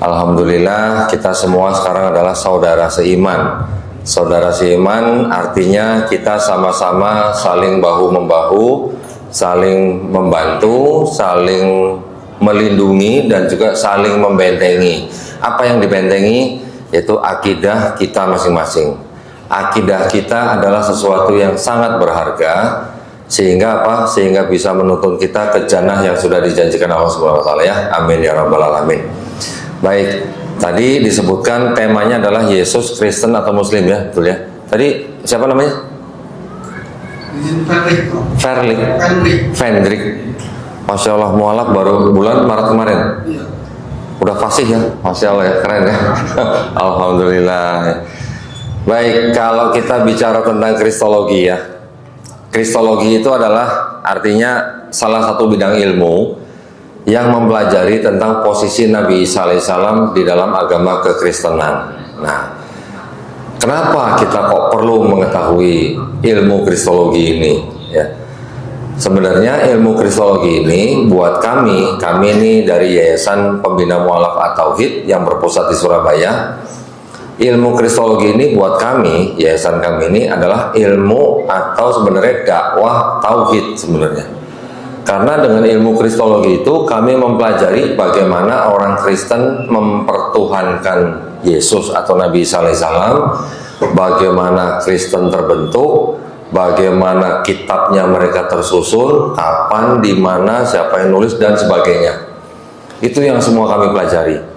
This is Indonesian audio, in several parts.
Alhamdulillah kita semua sekarang adalah saudara seiman. Saudara seiman artinya kita sama-sama saling bahu-membahu, saling membantu, saling melindungi dan juga saling membentengi. Apa yang dibentengi? Yaitu akidah kita masing-masing. Akidah kita adalah sesuatu yang sangat berharga, sehingga apa? Sehingga bisa menuntun kita ke jannah yang sudah dijanjikan Allah Subhanahu wa taala ya. Amin ya rabbal alamin. Baik, tadi disebutkan temanya adalah Yesus Kristen atau Muslim ya, betul ya? Tadi siapa namanya? Fendrik. Masya Allah, mualaf baru bulan Maret kemarin. Udah fasih ya, Masya Allah ya, keren ya. Alhamdulillah. Baik, kalau kita bicara tentang Kristologi ya, Kristologi itu adalah artinya salah satu bidang ilmu yang mempelajari tentang posisi Nabi Isa alaihissalam di dalam agama kekristenan. Nah, kenapa kita kok perlu mengetahui ilmu Kristologi ini? Ya, sebenarnya ilmu Kristologi ini buat kami ini dari Yayasan Pembina Mualaf At-Tauhid yang berpusat di Surabaya. Ilmu Kristologi ini buat kami, yayasan kami ini adalah ilmu atau sebenarnya dakwah tauhid sebenarnya. Karena dengan ilmu Kristologi itu kami mempelajari bagaimana orang Kristen mempertuhankan Yesus atau Nabi Isa alaihissalam, bagaimana Kristen terbentuk, bagaimana kitabnya mereka tersusun, kapan, di mana, siapa yang nulis dan sebagainya. Itu yang semua kami pelajari.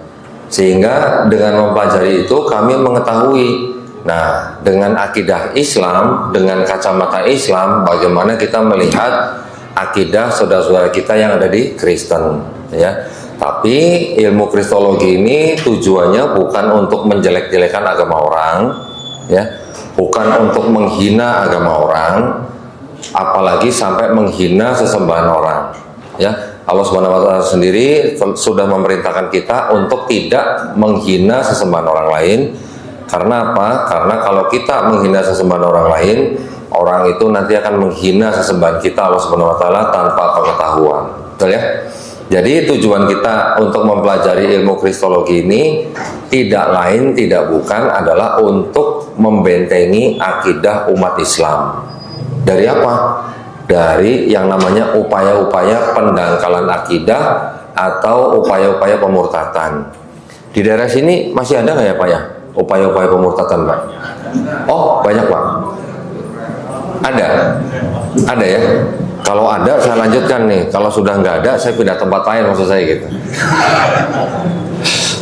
Sehingga dengan mempelajari itu kami mengetahui, nah dengan akidah Islam, dengan kacamata Islam, bagaimana kita melihat akidah saudara-saudara kita yang ada di Kristen ya. Tapi ilmu Kristologi ini tujuannya bukan untuk menjelek-jelekan agama orang ya, bukan untuk menghina agama orang, apalagi sampai menghina sesembahan orang ya. Allah Subhanahu wa taala sendiri sudah memerintahkan kita untuk tidak menghina sesembahan orang lain. Karena apa? Karena kalau kita menghina sesembahan orang lain, orang itu nanti akan menghina sesembahan kita Allah Subhanahu wa taala tanpa pengetahuan. Betul ya? Jadi tujuan kita untuk mempelajari ilmu Kristologi ini tidak lain tidak bukan adalah untuk membentengi akidah umat Islam. Dari apa? Dari yang namanya upaya-upaya pendangkalan akidah atau upaya-upaya pemurtatan. Di daerah sini masih ada nggak ya Pak ya? Upaya-upaya pemurtatan Pak? Oh banyak Pak. Ada ya. Kalau ada saya lanjutkan nih. Kalau sudah nggak ada saya pindah tempat lain maksud saya gitu.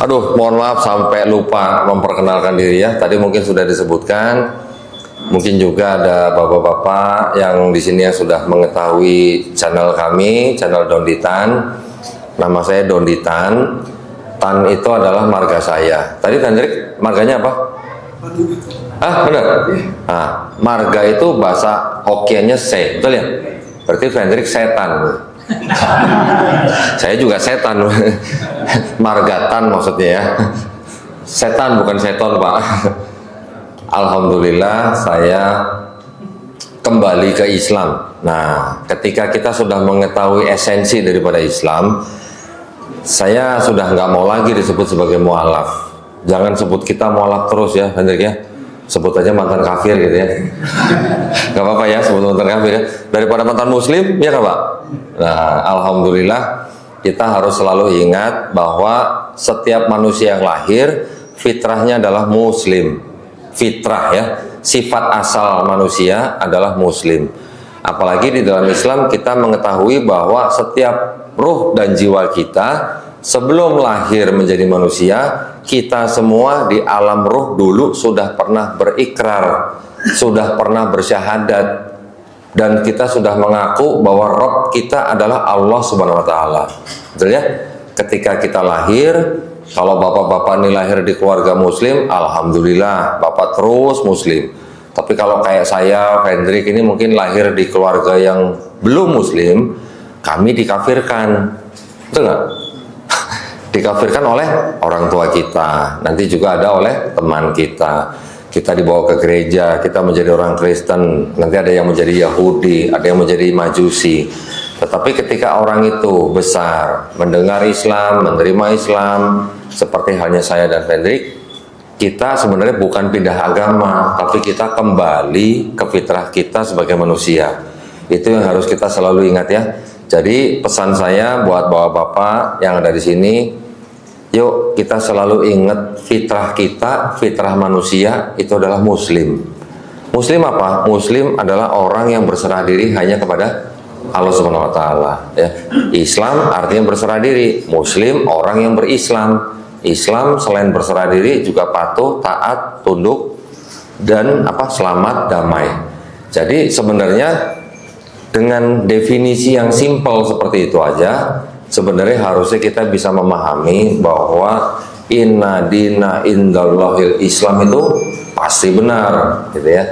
Aduh, mohon maaf sampai lupa memperkenalkan diri ya. Tadi mungkin sudah disebutkan. Mungkin juga ada bapak-bapak yang di sini yang sudah mengetahui channel kami, channel Donditan. Nama saya Donditan. Tan itu adalah marga saya. Tadi Hendrik marganya apa? Ah benar. Nah, marga itu bahasa Hokkien-nya se, betul ya? Berarti Hendrik setan. Saya juga setan. Margatan maksudnya ya. Setan bukan seton Pak. Alhamdulillah saya kembali ke Islam. Nah, ketika kita sudah mengetahui esensi daripada Islam, saya sudah nggak mau lagi disebut sebagai mualaf. Jangan sebut kita mualaf terus ya, Hendrik ya. Sebut aja mantan kafir gitu ya. Gak apa-apa ya sebut mantan kafir ya. Daripada mantan muslim, ya Pak. Nah, alhamdulillah kita harus selalu ingat bahwa setiap manusia yang lahir fitrahnya adalah muslim. Fitrah ya, sifat asal manusia adalah muslim. Apalagi di dalam Islam kita mengetahui bahwa setiap ruh dan jiwa kita sebelum lahir menjadi manusia, kita semua di alam ruh dulu sudah pernah berikrar, sudah pernah bersyahadat, dan kita sudah mengaku bahwa Rabb kita adalah Allah Subhanahu wa taala. Betul ya? Ketika kita lahir, kalau bapak-bapak ini lahir di keluarga muslim, alhamdulillah bapak terus muslim. Tapi kalau kayak saya, Hendrik ini mungkin lahir di keluarga yang belum muslim, kami dikafirkan. Betul nggak? Dikafirkan oleh orang tua kita, nanti juga ada oleh teman kita. Kita dibawa ke gereja, kita menjadi orang Kristen, nanti ada yang menjadi Yahudi, ada yang menjadi Majusi. Tetapi ketika orang itu besar, mendengar Islam, menerima Islam, seperti halnya saya dan Hendrik, kita sebenarnya bukan pindah agama, tapi kita kembali ke fitrah kita sebagai manusia. Itu yang harus kita selalu ingat ya. Jadi pesan saya buat bapak-bapak yang ada di sini, yuk kita selalu ingat fitrah kita, fitrah manusia itu adalah Muslim. Muslim apa? Muslim adalah orang yang berserah diri hanya kepada Allah Subhanahu wa taala, ya. Islam artinya berserah diri. Muslim orang yang berislam. Islam selain berserah diri juga patuh, taat, tunduk, dan selamat, damai. Jadi sebenarnya dengan definisi yang simpel seperti itu aja, sebenarnya harusnya kita bisa memahami bahwa inna dina indallahil Islam itu pasti benar, gitu ya.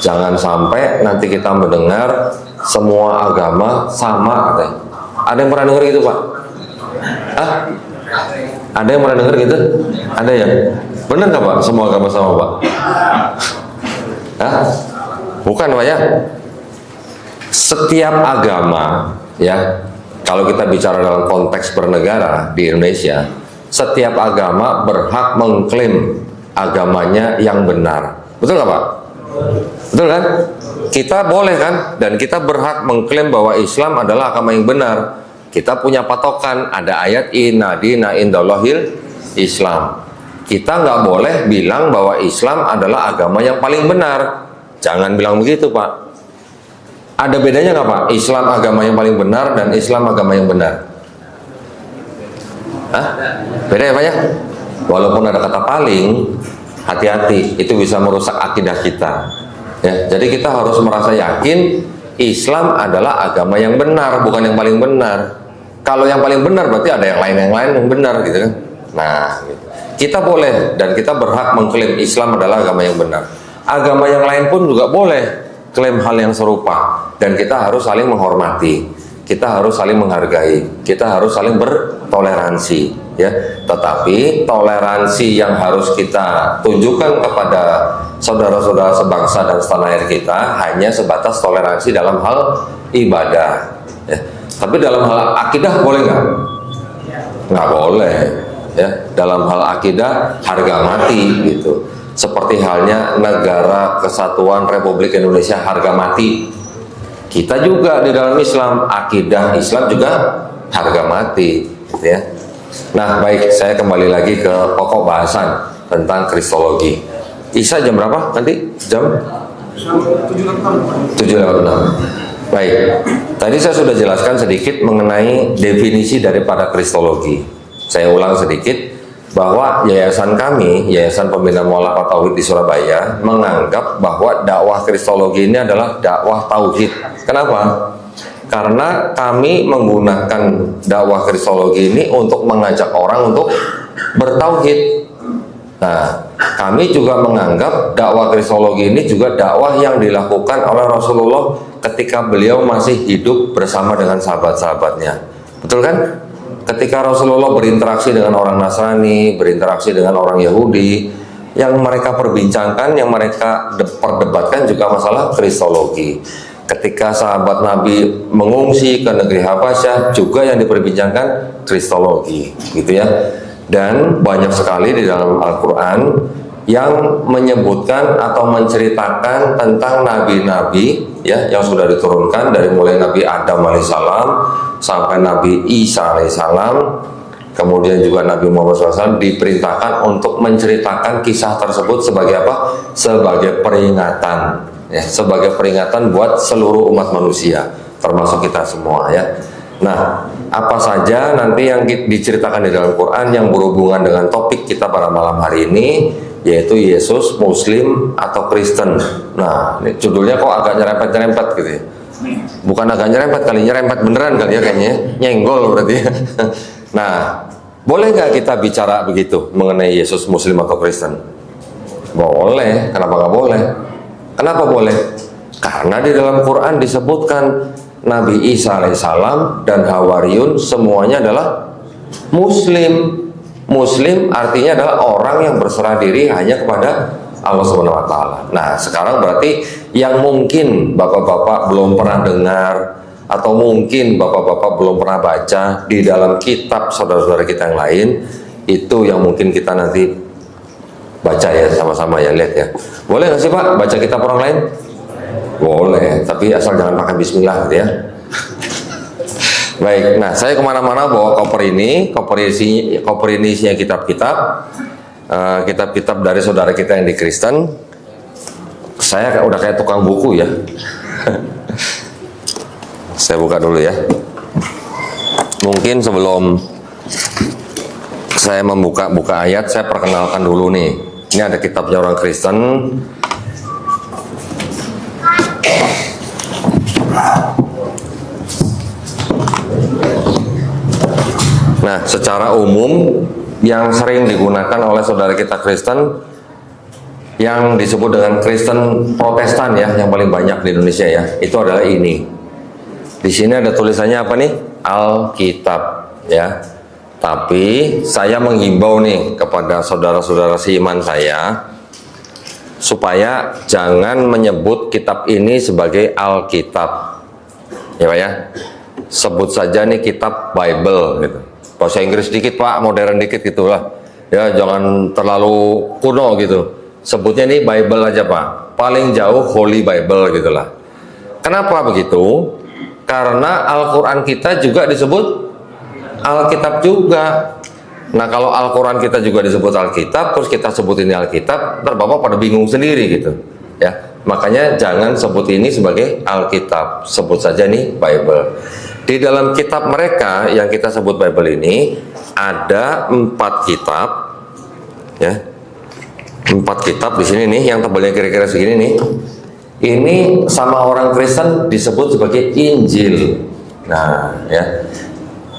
Jangan sampai nanti kita mendengar semua agama sama, katanya. Ada yang pernah dengar gitu, Pak? Hah? Ada yang pernah dengar gitu? Ada ya? Benar nggak, Pak? Semua agama sama, Pak? Hah? Bukan, Pak ya? Setiap agama, ya, kalau kita bicara dalam konteks bernegara di Indonesia, setiap agama berhak mengklaim agamanya yang benar. Betul nggak, Pak? Betul kan? Kita boleh kan? Dan kita berhak mengklaim bahwa Islam adalah agama yang benar. Kita punya patokan, ada ayat inna dina indallahil Islam. Kita nggak boleh bilang bahwa Islam adalah agama yang paling benar. Jangan bilang begitu, Pak. Ada bedanya nggak, Pak? Islam agama yang paling benar dan Islam agama yang benar. Hah? Beda ya, Pak ya? Walaupun ada kata paling, hati-hati, itu bisa merusak akidah kita. Ya, jadi kita harus merasa yakin Islam adalah agama yang benar, bukan yang paling benar. Kalau yang paling benar berarti ada yang lain yang benar, gitu kan? Nah, gitu. Kita boleh dan kita berhak mengklaim Islam adalah agama yang benar. Agama yang lain pun juga boleh klaim hal yang serupa, dan kita harus saling menghormati, kita harus saling menghargai, kita harus saling bertoleransi, ya. Tetapi toleransi yang harus kita tunjukkan kepada saudara-saudara sebangsa dan setanah air kita hanya sebatas toleransi dalam hal ibadah, ya. Tapi dalam hal akidah boleh nggak? Nggak boleh, ya. Dalam hal akidah harga mati, gitu. Seperti halnya Negara Kesatuan Republik Indonesia harga mati. Kita juga di dalam Islam, akidah Islam juga harga mati, gitu ya. Nah, baik, saya kembali lagi ke pokok bahasan tentang Kristologi. Isya jam berapa nanti? Jam 7.06. Baik, tadi saya sudah jelaskan sedikit mengenai definisi daripada Kristologi. Saya ulang sedikit bahwa yayasan kami, Yayasan Pembina Mu'allafat Tauhid di Surabaya, menganggap bahwa dakwah Kristologi ini adalah dakwah tauhid. Kenapa? Karena kami menggunakan dakwah Kristologi ini untuk mengajak orang untuk bertauhid. Nah, kami juga menganggap dakwah Kristologi ini juga dakwah yang dilakukan oleh Rasulullah ketika beliau masih hidup bersama dengan sahabat-sahabatnya. Betul kan? Ketika Rasulullah berinteraksi dengan orang Nasrani, berinteraksi dengan orang Yahudi, yang mereka perbincangkan, yang mereka perdebatkan juga masalah Kristologi. Ketika sahabat Nabi mengungsi ke negeri Habasyah, juga yang diperbincangkan Kristologi, gitu ya. Dan banyak sekali di dalam Al-Quran yang menyebutkan atau menceritakan tentang nabi-nabi, ya, yang sudah diturunkan dari mulai Nabi Adam alaihissalam sampai Nabi Isa alaihissalam, kemudian juga Nabi Muhammad SAW diperintahkan untuk menceritakan kisah tersebut sebagai apa? Sebagai peringatan, ya, sebagai peringatan buat seluruh umat manusia, termasuk kita semua, ya. Nah, apa saja nanti yang diceritakan di dalam Quran yang berhubungan dengan topik kita pada malam hari ini, yaitu Yesus, Muslim, atau Kristen. Nah, ini judulnya kok agak nyerempet-nyerempet gitu ya. Bukan agak nyerempet kali, nyerempet beneran kali ya kayaknya, nyenggol berarti ya. Nah, boleh nggak kita bicara begitu mengenai Yesus, Muslim, atau Kristen? Boleh, kenapa nggak boleh? Kenapa boleh? Karena di dalam Quran disebutkan Nabi Isa alaihissalam dan Hawariyun semuanya adalah Muslim. Muslim artinya adalah orang yang berserah diri hanya kepada Allah Subhanahu wa taala. Nah, sekarang berarti yang mungkin bapak-bapak belum pernah dengar atau mungkin bapak-bapak belum pernah baca di dalam kitab saudara-saudara kita yang lain, Itu yang mungkin kita nanti baca ya sama-sama ya, lihat ya. Boleh nggak sih Pak baca kitab orang lain? Boleh, tapi asal jangan pakai bismillah gitu ya. Baik, nah saya kemana-mana bawa koper ini isinya kitab-kitab, kitab-kitab dari saudara kita yang di Kristen. Saya udah kayak tukang buku ya. Saya buka dulu ya. Mungkin sebelum saya membuka ayat, saya perkenalkan dulu nih. Ini ada kitabnya orang Kristen. Nah, secara umum yang sering digunakan oleh saudara kita Kristen yang disebut dengan Kristen Protestan ya, yang paling banyak di Indonesia ya, itu adalah ini. Di sini ada tulisannya apa nih? Alkitab ya. Tapi saya menghimbau nih kepada saudara-saudara seiman saya supaya jangan menyebut kitab ini sebagai Alkitab. Ya Pak ya. Sebut saja nih kitab Bible gitu. Bahasa Inggris dikit Pak, modern dikit gitulah. Ya, jangan terlalu kuno gitu. Sebutnya nih Bible aja Pak. Paling jauh Holy Bible gitulah. Kenapa begitu? Karena Al-Quran kita juga disebut Alkitab juga. Nah kalau Al-Quran kita juga disebut Alkitab, terus kita sebut ini Alkitab, ntar Bapak pada bingung sendiri gitu ya. Makanya jangan sebut ini sebagai Alkitab, sebut saja nih Bible. Di dalam kitab mereka yang kita sebut Bible ini ada 4 kitab ya. 4 kitab di sini nih yang tebalnya kira-kira segini nih. Ini sama orang Kristen disebut sebagai Injil. Nah, ya.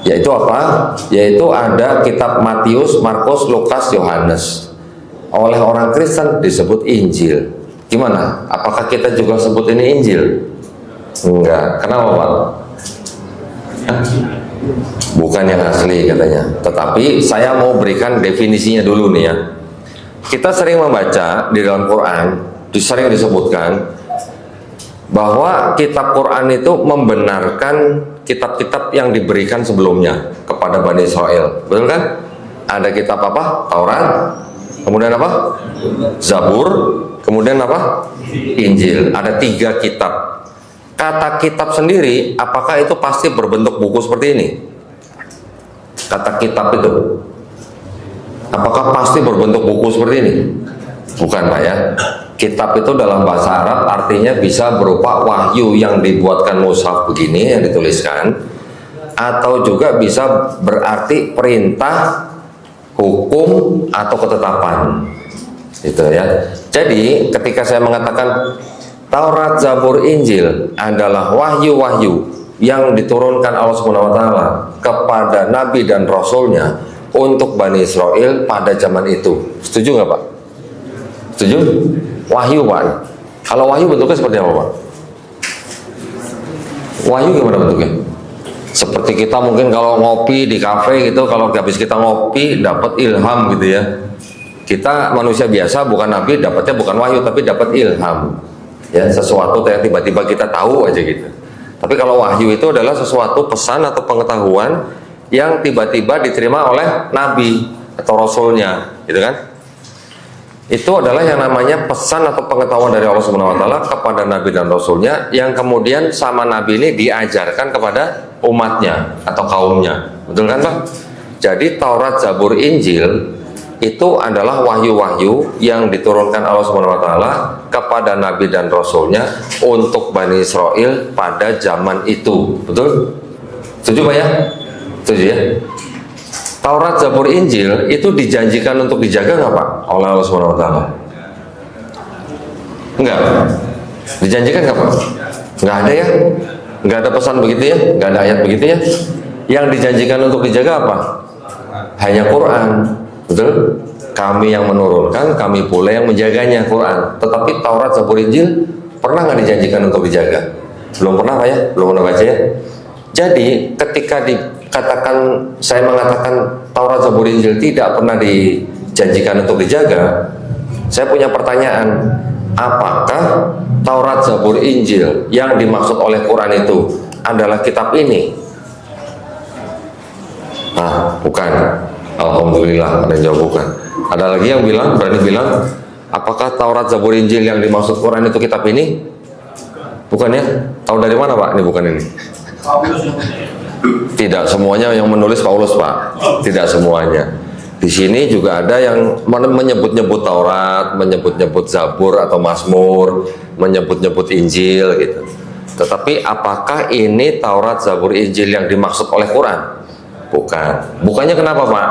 Yaitu apa? Yaitu ada kitab Matius, Markus, Lukas, Yohanes. Oleh orang Kristen disebut Injil. Gimana? Apakah kita juga sebut ini Injil? Enggak. Kenapa, Pak? Bukan yang asli katanya. Tetapi saya mau berikan definisinya dulu nih ya. Kita sering membaca di dalam Quran, sering disebutkan bahwa kitab Quran itu membenarkan kitab-kitab yang diberikan sebelumnya kepada Bani Israel. Betul kan? Ada kitab apa? Taurat. Kemudian apa? Zabur. Kemudian apa? Injil. Ada 3 kitab. Kata kitab sendiri, apakah itu pasti berbentuk buku seperti ini? Kata kitab itu, apakah pasti berbentuk buku seperti ini? Bukan Pak ya. Kitab itu dalam bahasa Arab artinya bisa berupa wahyu yang dibuatkan mushaf begini, yang dituliskan, atau juga bisa berarti perintah, hukum, atau ketetapan. Gitu ya. Jadi ketika saya mengatakan Taurat, Zabur, Injil adalah wahyu-wahyu yang diturunkan Allah Subhanahu wa taala kepada nabi dan rasulnya untuk Bani Israel pada zaman itu. Setuju nggak Pak? Setuju? Wahyu Pak. Kalau wahyu bentuknya seperti apa Pak? Wahyu gimana bentuknya? Seperti kita mungkin kalau ngopi di kafe gitu, kalau habis kita ngopi dapat ilham gitu ya. Kita manusia biasa bukan nabi, dapatnya bukan wahyu tapi dapat ilham. Ya, sesuatu yang tiba-tiba kita tahu aja gitu. Tapi kalau wahyu itu adalah sesuatu pesan atau pengetahuan yang tiba-tiba diterima oleh nabi atau rasulnya, gitu kan? Itu adalah yang namanya pesan atau pengetahuan dari Allah Subhanahu wa taala kepada nabi dan rasulnya, yang kemudian sama nabi ini diajarkan kepada umatnya atau kaumnya. Betul kan, Pak? Jadi Taurat, Zabur, Injil itu adalah wahyu-wahyu yang diturunkan Allah Subhanahu wa taala kepada nabi dan rasulnya untuk Bani Israel pada zaman itu. Betul? Setuju Pak ya? Setuju ya? Taurat, Zabur, Injil itu dijanjikan untuk dijaga nggak Pak oleh Allah Subhanahu wa taala? Enggak. Dijanjikan nggak Pak? Nggak ada ya? Nggak ada pesan begitu ya? Nggak ada ayat begitu ya? Yang dijanjikan untuk dijaga apa? Hanya Quran. Betul? Kami yang menurunkan, kami pula yang menjaganya, Quran. Tetapi Taurat, Zabur, Injil pernah nggak dijanjikan untuk dijaga? Belum pernah Pak ya? Belum pernah baca ya? Jadi ketika dikatakan, saya mengatakan Taurat, Zabur, Injil tidak pernah dijanjikan untuk dijaga, saya punya pertanyaan. Apakah Taurat, Zabur, Injil yang dimaksud oleh Quran itu adalah kitab ini? Nah, bukan. Alhamdulillah, ada yang jawab bukan. Ada lagi yang berani bilang, apakah Taurat, Zabur, Injil yang dimaksud Quran itu kitab ini? Bukan ya? Tahu dari mana Pak? Ini bukan ini. Tidak semuanya yang menulis Paulus Pak. Tidak semuanya. Di sini juga ada yang menyebut-nyebut Taurat, menyebut-nyebut Zabur atau Mazmur, menyebut-nyebut Injil gitu. Tetapi apakah ini Taurat, Zabur, Injil yang dimaksud oleh Quran? Bukan. Bukannya kenapa Pak?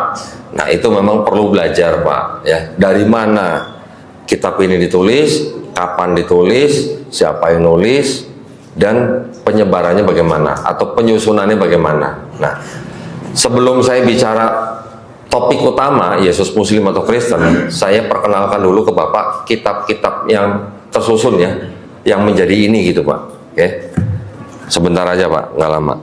Nah itu memang perlu belajar Pak. Ya, dari mana kitab ini ditulis, kapan ditulis, siapa yang nulis, dan penyebarannya bagaimana atau penyusunannya bagaimana. Nah, sebelum saya bicara topik utama Yesus Muslim atau Kristen, saya perkenalkan dulu ke Bapak kitab-kitab yang tersusun ya, yang menjadi ini gitu Pak. Oke, sebentar aja Pak, nggak lama.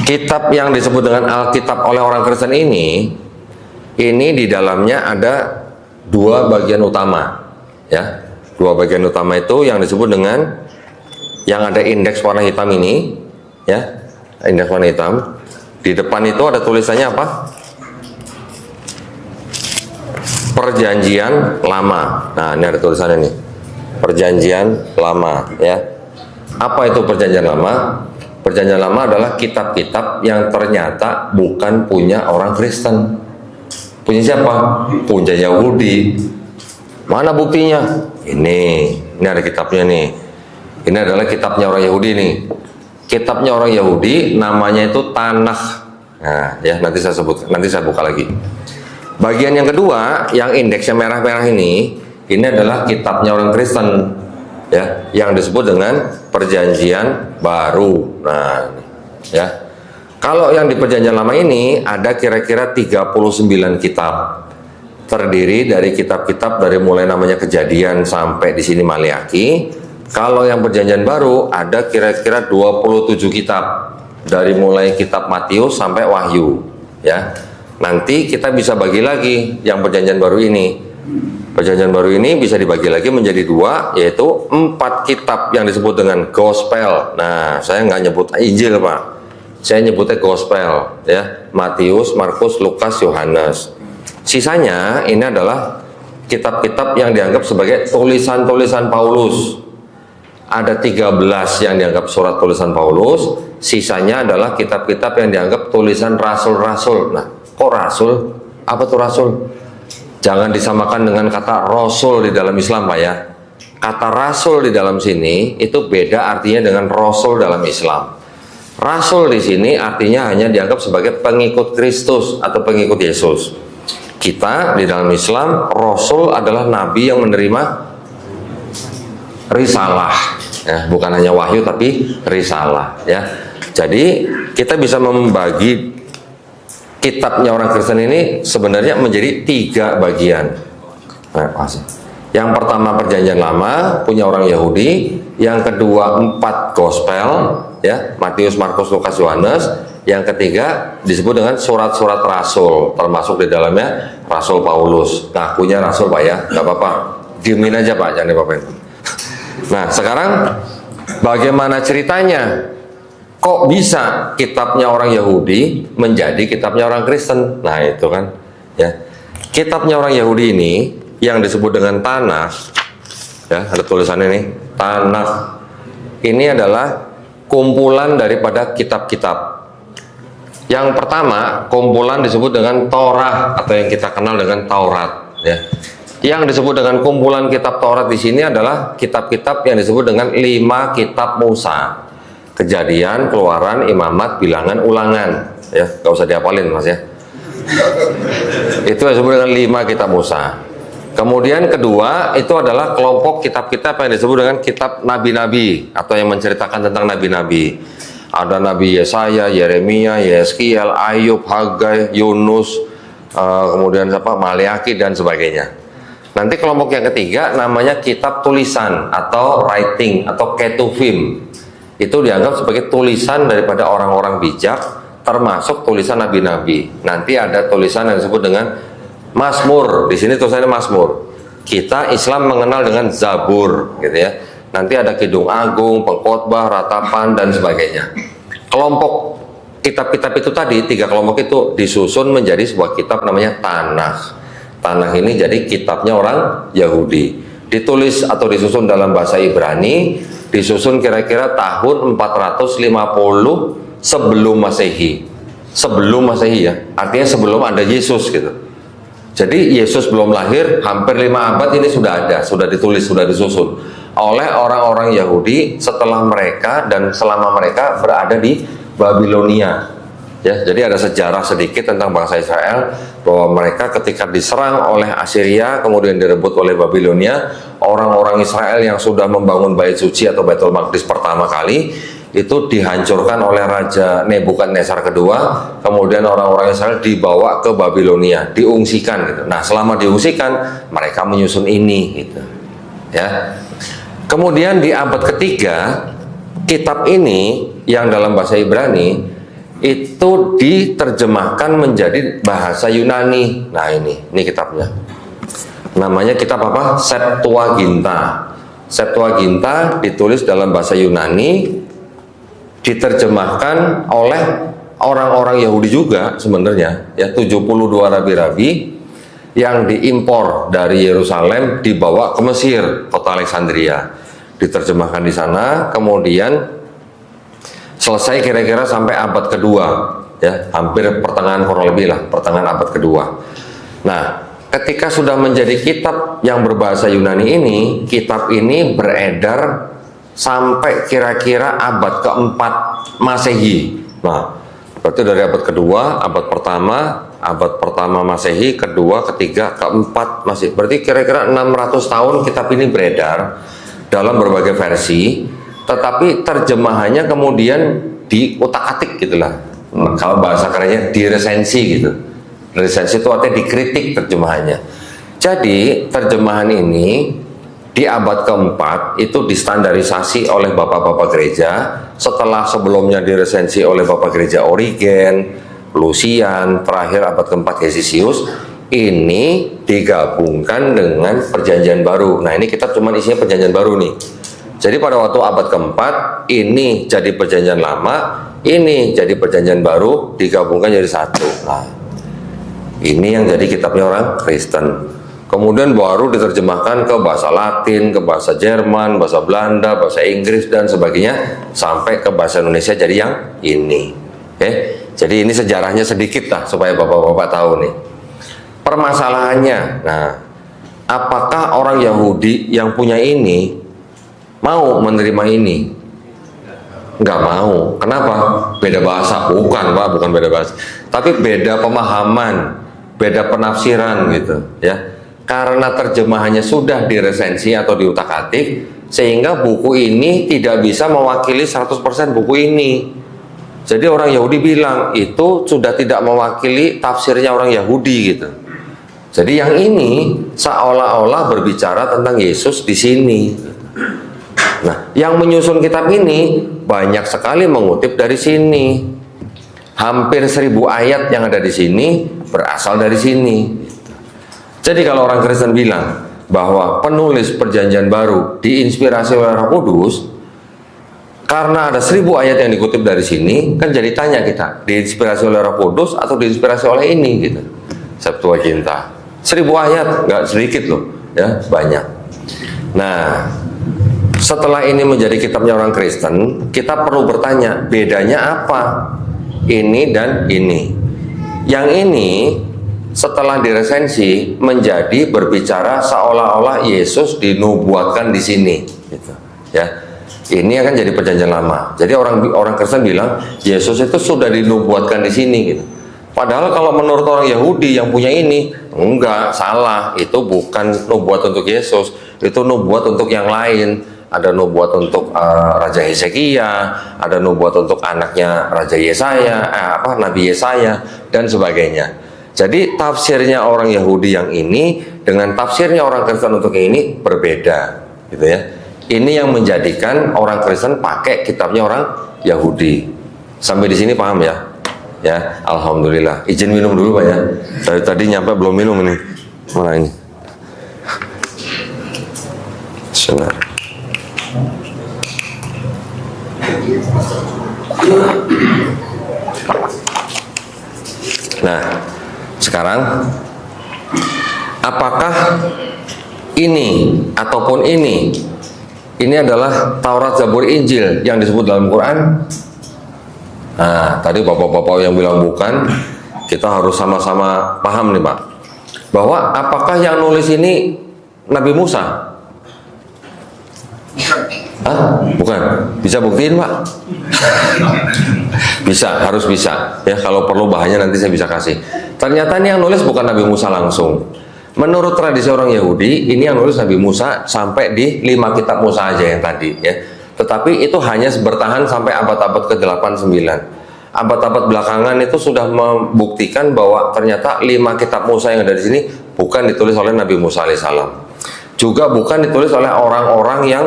Kitab yang disebut dengan Alkitab oleh orang Kristen ini di dalamnya ada dua bagian utama, ya. Dua bagian utama itu yang disebut dengan yang ada indeks warna hitam ini, ya, indeks warna hitam. Di depan itu ada tulisannya apa? Perjanjian Lama. Nah, ini ada tulisannya nih. Perjanjian Lama, ya. Apa itu Perjanjian Lama? Perjanjian Lama adalah kitab-kitab yang ternyata bukan punya orang Kristen. Punya siapa? Punya Yahudi. Mana buktinya? Ini ada kitabnya nih. Ini adalah kitabnya orang Yahudi nih. Kitabnya orang Yahudi namanya itu Tanakh. Nah, ya nanti saya sebut, nanti saya buka lagi. Bagian yang kedua, yang indeksnya merah-merah ini adalah kitabnya orang Kristen, ya, yang disebut dengan Perjanjian Baru. Nah, ya. Kalau yang di Perjanjian Lama ini ada kira-kira 39 kitab. Terdiri dari kitab-kitab dari mulai namanya Kejadian sampai di sini Maliaki. Kalau yang Perjanjian Baru ada kira-kira 27 kitab. Dari mulai kitab Matius sampai Wahyu, ya. Nanti kita bisa bagi lagi yang Perjanjian Baru ini. Perjanjian Baru ini bisa dibagi lagi menjadi dua, yaitu 4 kitab yang disebut dengan Gospel. Nah, saya nggak nyebut Injil Pak. Saya nyebutnya Gospel, ya. Matius, Markus, Lukas, Yohanes. Sisanya ini adalah kitab-kitab yang dianggap sebagai tulisan-tulisan Paulus. Ada 13 yang dianggap surat tulisan Paulus, sisanya adalah kitab-kitab yang dianggap tulisan rasul-rasul. Nah, kok rasul? Apa tuh rasul? Jangan disamakan dengan kata rasul di dalam Islam Pak ya. Kata rasul di dalam sini itu beda artinya dengan rasul dalam Islam. Rasul di sini artinya hanya dianggap sebagai pengikut Kristus atau pengikut Yesus. Kita di dalam Islam, Rasul adalah Nabi yang menerima risalah, ya, bukan hanya wahyu tapi risalah, ya. Jadi kita bisa membagi kitabnya orang Kristen ini sebenarnya menjadi 3 bagian. Nah, yang pertama Perjanjian Lama punya orang Yahudi, yang kedua 4 Gospel, ya, Matius, Markus, Lukas, Yohanes. Yang ketiga disebut dengan surat-surat rasul, termasuk di dalamnya Rasul Paulus. Ngakunya rasul Pak ya, nggak apa-apa, diemin aja Pak, jangan diapa-apain. Nah sekarang bagaimana ceritanya? Kok bisa kitabnya orang Yahudi menjadi kitabnya orang Kristen? Nah itu kan, ya, kitabnya orang Yahudi ini yang disebut dengan Tanakh, ya, ada tulisannya nih, Tanakh. Ini adalah kumpulan daripada kitab-kitab. Yang pertama, kumpulan disebut dengan Torah atau yang kita kenal dengan Taurat, ya. Yang disebut dengan kumpulan kitab Taurat di sini adalah kitab-kitab yang disebut dengan 5 kitab Musa. Kejadian, Keluaran, Imamat, Bilangan, Ulangan, ya, gak usah dihafalin Mas ya. Itu yang disebut dengan 5 kitab Musa. Kemudian kedua itu adalah kelompok kitab-kitab yang disebut dengan kitab nabi-nabi atau yang menceritakan tentang nabi-nabi. Ada Nabi Yesaya, Yeremia, Yeskiel, Ayub, Hagai, Yunus, kemudian Maliaki dan sebagainya. Nanti kelompok yang ketiga namanya kitab tulisan atau writing atau ketuvim. Itu dianggap sebagai tulisan daripada orang-orang bijak, termasuk tulisan nabi-nabi. Nanti ada tulisan yang disebut dengan Mazmur. Di sini tulisannya Mazmur. Kita Islam mengenal dengan Zabur, gitu ya. Nanti ada Kidung Agung, Pengkhotbah, Ratapan dan sebagainya. Kelompok kitab-kitab itu tadi, 3 kelompok itu disusun menjadi sebuah kitab namanya Tanakh. Tanakh ini jadi kitabnya orang Yahudi. Ditulis atau disusun dalam bahasa Ibrani, disusun kira-kira tahun 450 sebelum Masehi. Sebelum Masehi ya, artinya sebelum ada Yesus gitu. Jadi Yesus belum lahir, hampir 5 abad ini sudah ada, sudah ditulis, sudah disusun oleh orang-orang Yahudi setelah mereka dan selama mereka berada di Babilonia. Ya, jadi ada sejarah sedikit tentang bangsa Israel bahwa mereka ketika diserang oleh Assyria kemudian direbut oleh Babilonia, orang-orang Israel yang sudah membangun bait suci atau Baitul Maqdis pertama kali itu dihancurkan oleh Raja Nebukadnezar kedua, kemudian orang-orang Israel dibawa ke Babilonia, diungsikan gitu. Nah, selama diungsikan mereka menyusun ini gitu. Ya. Kemudian di abad ketiga, kitab ini yang dalam bahasa Ibrani itu diterjemahkan menjadi bahasa Yunani. Nah, ini kitabnya. Namanya kitab apa? Septuaginta. Septuaginta ditulis dalam bahasa Yunani, diterjemahkan oleh orang-orang Yahudi juga sebenarnya, ya 72 rabi-rabi yang diimpor dari Yerusalem dibawa ke Mesir, kota Alexandria, diterjemahkan di sana, kemudian selesai kira-kira sampai abad kedua, ya hampir pertengahan kurang lebih lah, pertengahan abad kedua. Nah, ketika sudah menjadi kitab yang berbahasa Yunani ini, kitab ini beredar sampai kira-kira abad keempat Masehi. Nah, berarti dari abad kedua, abad pertama Masehi, kedua, ketiga, keempat masih. Berarti kira-kira 600 tahun kitab ini beredar dalam berbagai versi, tetapi terjemahannya kemudian diutak-atik gitulah. Nah, kalau bahasa kerennya diresensi gitu. Resensi itu artinya dikritik terjemahannya. Jadi terjemahan ini di abad keempat itu distandarisasi oleh bapak-bapak gereja, setelah sebelumnya diresensi oleh bapak gereja Origen, Lucian, terakhir abad keempat Hesisius. Ini digabungkan dengan perjanjian baru. Nah, ini kitab cuma isinya perjanjian baru nih. Jadi pada waktu abad keempat ini jadi perjanjian lama, ini jadi perjanjian baru, digabungkan jadi satu. Nah, ini yang jadi kitabnya orang Kristen. Kemudian baru diterjemahkan ke bahasa Latin, ke bahasa Jerman, bahasa Belanda, bahasa Inggris dan sebagainya sampai ke bahasa Indonesia jadi yang ini. Oke. Jadi ini sejarahnya sedikit lah supaya bapak-bapak tahu nih. Permasalahannya, nah, apakah orang Yahudi yang punya ini mau menerima ini? Nggak mau. Kenapa? Beda bahasa. Bukan, Pak, bukan beda bahasa. Tapi beda pemahaman, beda penafsiran gitu, ya. Karena terjemahannya sudah diresensi atau diutak-atik, sehingga buku ini tidak bisa mewakili 100% buku ini. Jadi orang Yahudi bilang itu sudah tidak mewakili tafsirnya orang Yahudi gitu. Jadi yang ini seolah-olah berbicara tentang Yesus di sini. Nah, yang menyusun kitab ini banyak sekali mengutip dari sini. Hampir 1000 ayat yang ada di sini berasal dari sini. Jadi kalau orang Kristen bilang bahwa penulis perjanjian baru diinspirasi oleh Roh Kudus, karena ada 1000 ayat yang dikutip dari sini, kan jadi tanya kita, diinspirasi oleh Roh Kudus atau diinspirasi oleh ini gitu. Septuaginta. 1000 ayat, nggak sedikit loh, ya banyak. Nah, setelah ini menjadi kitabnya orang Kristen, kita perlu bertanya, bedanya apa ini dan ini? Yang ini setelah diresensi menjadi berbicara seolah-olah Yesus dinubuatkan di sini, gitu. Ya, ini akan jadi perjanjian lama. Jadi orang Kristen bilang Yesus itu sudah dinubuatkan di sini, gitu. Padahal kalau menurut orang Yahudi yang punya ini, enggak, salah. Itu bukan nubuat untuk Yesus, itu nubuat untuk yang lain. Ada nubuat untuk Raja Hezekia, ada nubuat untuk anaknya Raja Yesaya, Nabi Yesaya dan sebagainya. Jadi tafsirnya orang Yahudi yang ini dengan tafsirnya orang Kristen untuk yang ini berbeda, gitu ya. Ini yang menjadikan orang Kristen pakai kitabnya orang Yahudi. Sampai di sini paham ya? Ya, alhamdulillah. Izin minum dulu Pak ya. Dari tadi nyampe belum minum ini. Mana ini? Sebentar. Nah, sekarang apakah ini ataupun ini adalah Taurat, Zabur, Injil yang disebut dalam Quran? Nah, tadi bapak-bapak yang bilang bukan, kita harus sama-sama paham nih Pak, bahwa apakah yang nulis ini Nabi Musa? Hah? Bukan. Bisa buktiin Pak? Bisa, harus bisa ya, kalau perlu bahannya nanti saya bisa kasih. Ternyata ini yang nulis bukan Nabi Musa langsung. Menurut tradisi orang Yahudi, ini yang nulis Nabi Musa sampai di 5 kitab Musa aja yang tadi ya. Tetapi itu hanya bertahan sampai abad-abad ke-8, 9. Abad-abad belakangan itu sudah membuktikan bahwa ternyata 5 kitab Musa yang ada di sini bukan ditulis oleh Nabi Musa alaihissalam. Juga bukan ditulis oleh orang-orang yang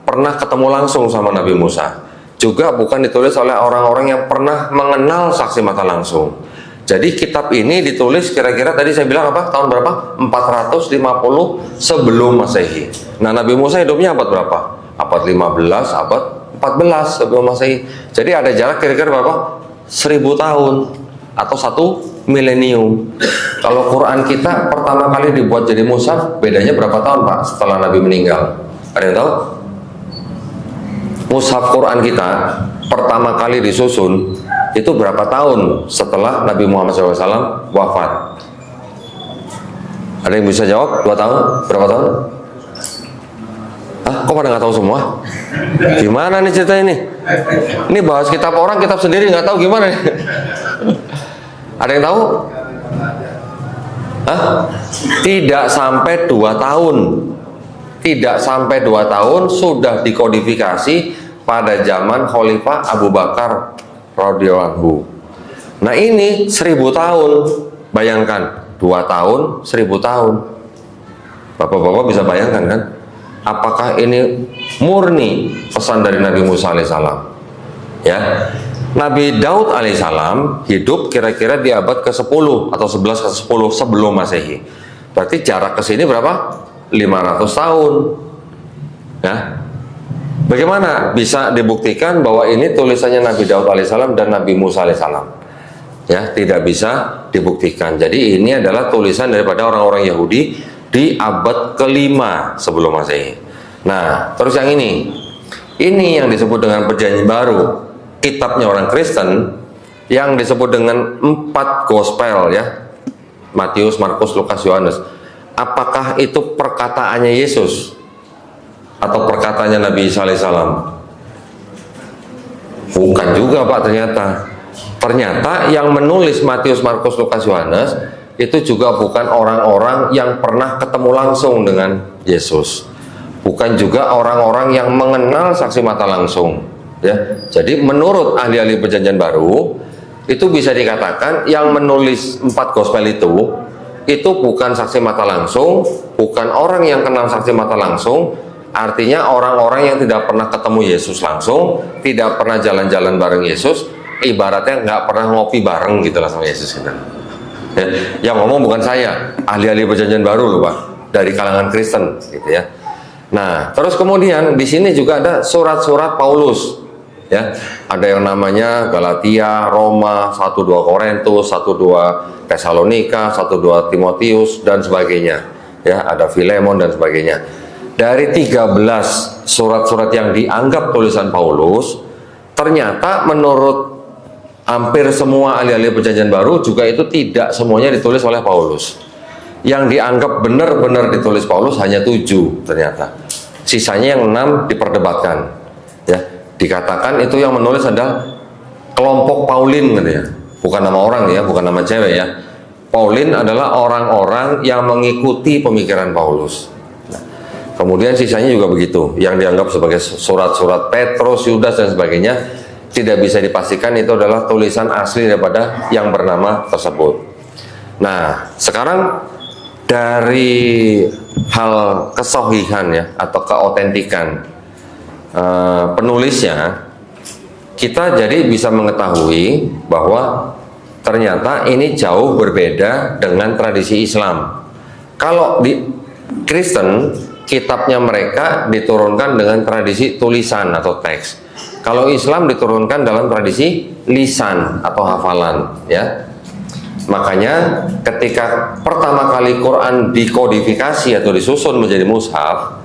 pernah ketemu langsung sama Nabi Musa. Juga bukan ditulis oleh orang-orang yang pernah mengenal saksi mata langsung. Jadi kitab ini ditulis kira-kira tadi saya bilang apa? Tahun berapa? 450 sebelum Masehi. Nah, Nabi Musa hidupnya abad berapa? Abad 15, abad 14 sebelum Masehi. Jadi ada jarak kira-kira berapa? 1000 tahun atau 1 milenium. Kalau Quran kita pertama kali dibuat jadi mushaf, bedanya berapa tahun Pak setelah Nabi meninggal? Ada yang tahu? Mushaf Quran kita pertama kali disusun itu berapa tahun setelah Nabi Muhammad SAW wafat? Ada yang bisa jawab? 2 tahun? Berapa tahun? Hah? Kok pada nggak tahu semua? Gimana nih cerita ini? Ini bahas kitab orang, kitab sendiri nggak tahu gimana nih? Ada yang tahu? Hah? Tidak sampai 2 tahun. Tidak sampai 2 tahun sudah dikodifikasi pada zaman Khalifah Abu Bakar radhiyallahu anhu. Nah ini 1000 tahun. Bayangkan 2 tahun, 1000 tahun. Bapak-bapak bisa bayangkan kan? Apakah ini murni pesan dari Nabi Musa alaihissalam? Ya, Nabi Daud alaihissalam hidup kira-kira di abad ke-10 atau 11 ke 10 sebelum Masehi. Berarti jarak ke sini berapa? 500 tahun. Ya. Bagaimana bisa dibuktikan bahwa ini tulisannya Nabi Daud alaihissalam dan Nabi Musa alaihissalam? Ya, tidak bisa dibuktikan. Jadi ini adalah tulisan daripada orang-orang Yahudi di abad ke-5 sebelum Masehi. Nah, terus yang ini yang disebut dengan Perjanjian Baru, kitabnya orang Kristen yang disebut dengan 4 gospel ya, Matius, Markus, Lukas, Yohanes. Apakah itu perkataannya Yesus atau perkataannya Nabi Isa alaihissalam? Bukan juga Pak, ternyata yang menulis Matius, Markus, Lukas, Yohanes itu juga bukan orang-orang yang pernah ketemu langsung dengan Yesus, bukan juga orang-orang yang mengenal saksi mata langsung ya. Jadi menurut ahli-ahli Perjanjian Baru itu bisa dikatakan yang menulis 4 gospel itu bukan saksi mata langsung, bukan orang yang kenal saksi mata langsung. Artinya orang-orang yang tidak pernah ketemu Yesus langsung, tidak pernah jalan-jalan bareng Yesus, ibaratnya nggak pernah ngopi bareng gitu lah sama Yesus gitu. Ya, yang ngomong bukan saya, ahli-ahli Perjanjian Baru loh Pak, dari kalangan Kristen gitu ya. Nah, terus kemudian di sini juga ada surat-surat Paulus ya. Ada yang namanya Galatia, Roma, 1-2 Korintus, 1-2 Tesalonika, 1-2 Timotius dan sebagainya. Ya, ada Filemon dan sebagainya. Dari 13 surat-surat yang dianggap tulisan Paulus, ternyata menurut hampir semua ahli-ahli Perjanjian Baru juga itu tidak semuanya ditulis oleh Paulus. Yang dianggap benar-benar ditulis Paulus hanya 7 ternyata. Sisanya yang 6 diperdebatkan. Ya, dikatakan itu yang menulis adalah kelompok Paulin gitu ya. Bukan nama orang ya, bukan nama cewek ya. Paulin adalah orang-orang yang mengikuti pemikiran Paulus. Nah, kemudian sisanya juga begitu, yang dianggap sebagai surat-surat Petrus, Yudas dan sebagainya. Tidak bisa dipastikan itu adalah tulisan asli daripada yang bernama tersebut. Nah, sekarang dari hal kesohihan ya atau keautentikan penulisnya, kita jadi bisa mengetahui bahwa ternyata ini jauh berbeda dengan tradisi Islam. Kalau di Kristen, kitabnya mereka diturunkan dengan tradisi tulisan atau teks. Kalau Islam diturunkan dalam tradisi lisan atau hafalan ya. Makanya ketika pertama kali Quran dikodifikasi atau disusun menjadi mushaf,